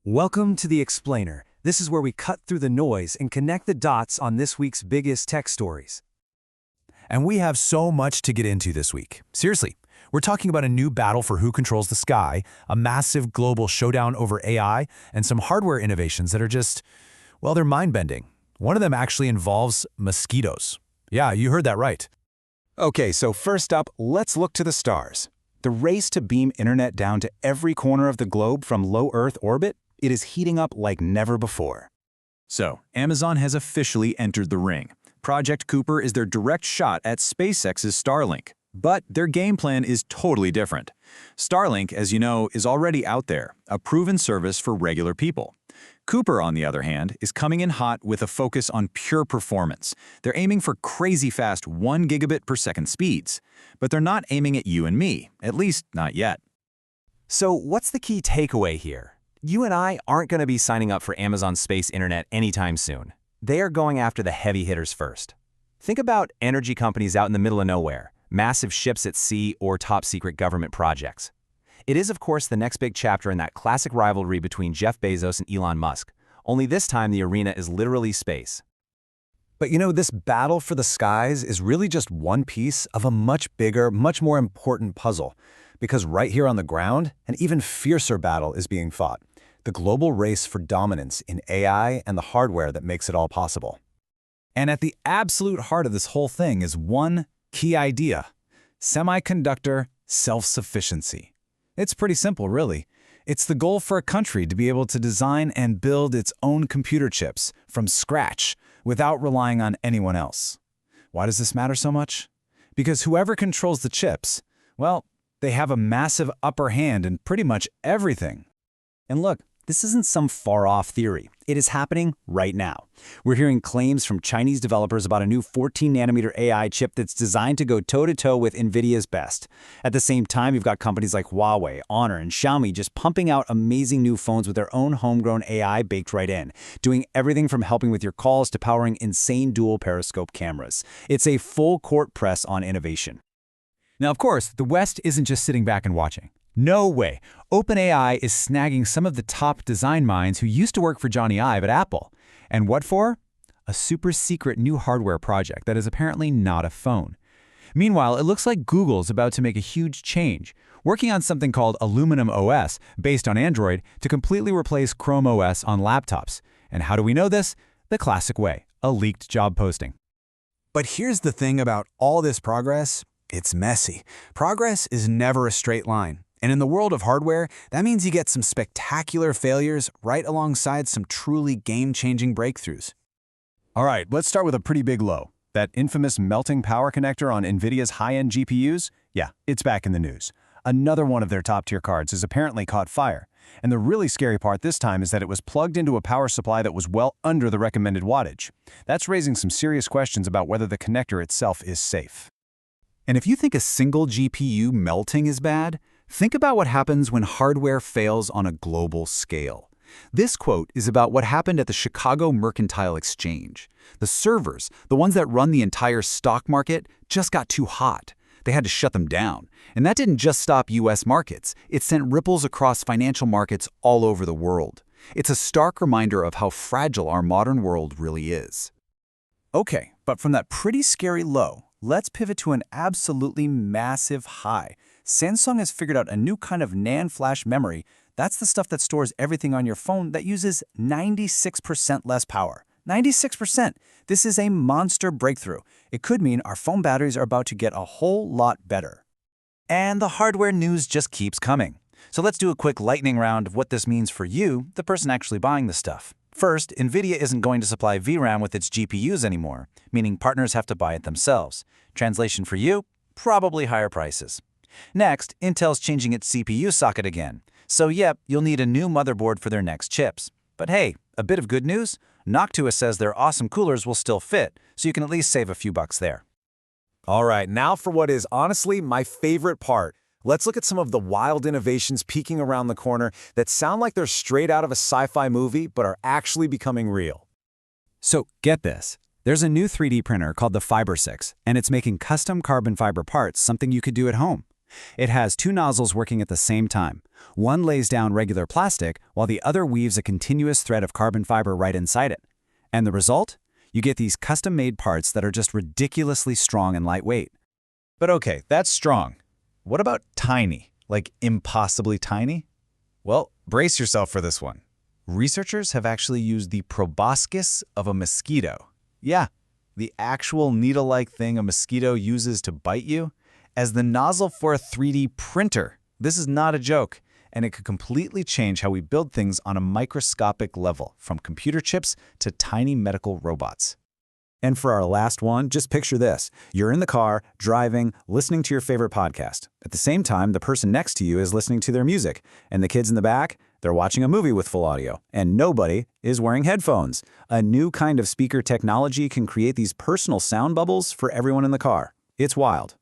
Welcome to The Explainer. This is where we cut through the noise and connect the dots on this week's biggest tech stories. And we have so much to get into this week. Seriously, we're talking about a new battle for who controls the sky, a massive global showdown over AI, and some hardware innovations that are just, well, they're mind-bending. One of them actually involves mosquitoes. Yeah, you heard that right. Okay, so first up, let's look to the stars. The race to beam internet down to every corner of the globe from low Earth orbit, it is heating up like never before. So, Amazon has officially entered the ring. Project Kuiper is their direct shot at SpaceX's Starlink. But their game plan is totally different. Starlink, as you know, is already out there, a proven service for regular people. Kuiper, on the other hand, is coming in hot with a focus on pure performance. They're aiming for crazy fast 1 gigabit per second speeds. But they're not aiming at you and me, at least not yet. So what's the key takeaway here? You and I aren't going to be signing up for Amazon Space Internet anytime soon. They are going after the heavy hitters first. Think about energy companies out in the middle of nowhere, massive ships at sea, or top-secret government projects. It is, of course, the next big chapter in that classic rivalry between Jeff Bezos and Elon Musk, only this time the arena is literally space. But you know, this battle for the skies is really just one piece of a much bigger, much more important puzzle. Because right here on the ground, an even fiercer battle is being fought. The global race for dominance in AI and the hardware that makes it all possible. And at the absolute heart of this whole thing is one key idea: semiconductor self-sufficiency. It's pretty simple, really. It's the goal for a country to be able to design and build its own computer chips from scratch without relying on anyone else. Why does this matter so much? Because whoever controls the chips, well, they have a massive upper hand in pretty much everything. And look, this isn't some far-off theory. It is happening right now. We're hearing claims from Chinese developers about a new 14-nanometer AI chip that's designed to go toe-to-toe with NVIDIA's best. At the same time, you've got companies like Huawei, Honor, and Xiaomi just pumping out amazing new phones with their own homegrown AI baked right in, doing everything from helping with your calls to powering insane dual periscope cameras. It's a full-court press on innovation. Now, of course, the West isn't just sitting back and watching. No way. OpenAI is snagging some of the top design minds who used to work for Johnny Ive at Apple. And what for? A super secret new hardware project that is apparently not a phone. Meanwhile, it looks like Google's about to make a huge change, working on something called Aluminum OS, based on Android, to completely replace Chrome OS on laptops. And how do we know this? The classic way, a leaked job posting. But here's the thing about all this progress: it's messy. Progress is never a straight line. And in the world of hardware, that means you get some spectacular failures right alongside some truly game-changing breakthroughs. All right, let's start with a pretty big low. That infamous melting power connector on NVIDIA's high-end GPUs? Yeah, it's back in the news. Another one of their top-tier cards has apparently caught fire. And the really scary part this time is that it was plugged into a power supply that was well under the recommended wattage. That's raising some serious questions about whether the connector itself is safe. And if you think a single GPU melting is bad, think about what happens when hardware fails on a global scale. This quote is about what happened at the Chicago Mercantile Exchange. The servers, the ones that run the entire stock market, just got too hot. They had to shut them down. And that didn't just stop US markets. It sent ripples across financial markets all over the world. It's a stark reminder of how fragile our modern world really is. Okay, but from that pretty scary low, let's pivot to an absolutely massive high. Samsung has figured out a new kind of NAND flash memory. That's the stuff that stores everything on your phone that uses 96% less power. 96%! This is a monster breakthrough. It could mean our phone batteries are about to get a whole lot better. And the hardware news just keeps coming. So let's do a quick lightning round of what this means for you, the person actually buying the stuff. First, NVIDIA isn't going to supply VRAM with its GPUs anymore, meaning partners have to buy it themselves. Translation for you? Probably higher prices. Next, Intel's changing its CPU socket again. So yep, you'll need a new motherboard for their next chips. But hey, a bit of good news? Noctua says their awesome coolers will still fit, so you can at least save a few bucks there. All right, now for what is honestly my favorite part. Let's look at some of the wild innovations peeking around the corner that sound like they're straight out of a sci-fi movie but are actually becoming real. So get this. There's a new 3D printer called the Fiber 6, and it's making custom carbon fiber parts something you could do at home. It has two nozzles working at the same time. One lays down regular plastic, while the other weaves a continuous thread of carbon fiber right inside it. And the result? You get these custom-made parts that are just ridiculously strong and lightweight. But okay, that's strong. What about tiny? Like impossibly tiny? Well, brace yourself for this one. Researchers have actually used the proboscis of a mosquito. Yeah, the actual needle-like thing a mosquito uses to bite you, as the nozzle for a 3D printer. This is not a joke, and it could completely change how we build things on a microscopic level, from computer chips to tiny medical robots. And for our last one, just picture this. You're in the car, driving, listening to your favorite podcast. At the same time, the person next to you is listening to their music. And the kids in the back, they're watching a movie with full audio. And nobody is wearing headphones. A new kind of speaker technology can create these personal sound bubbles for everyone in the car. It's wild.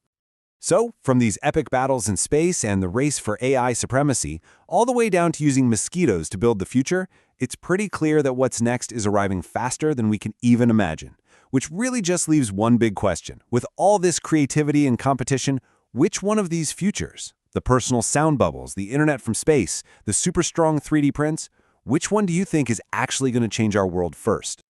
So, from these epic battles in space and the race for AI supremacy, all the way down to using mosquitoes to build the future, it's pretty clear that what's next is arriving faster than we can even imagine. Which really just leaves one big question. With all this creativity and competition, which one of these futures, the personal sound bubbles, the internet from space, the super strong 3D prints, which one do you think is actually going to change our world first?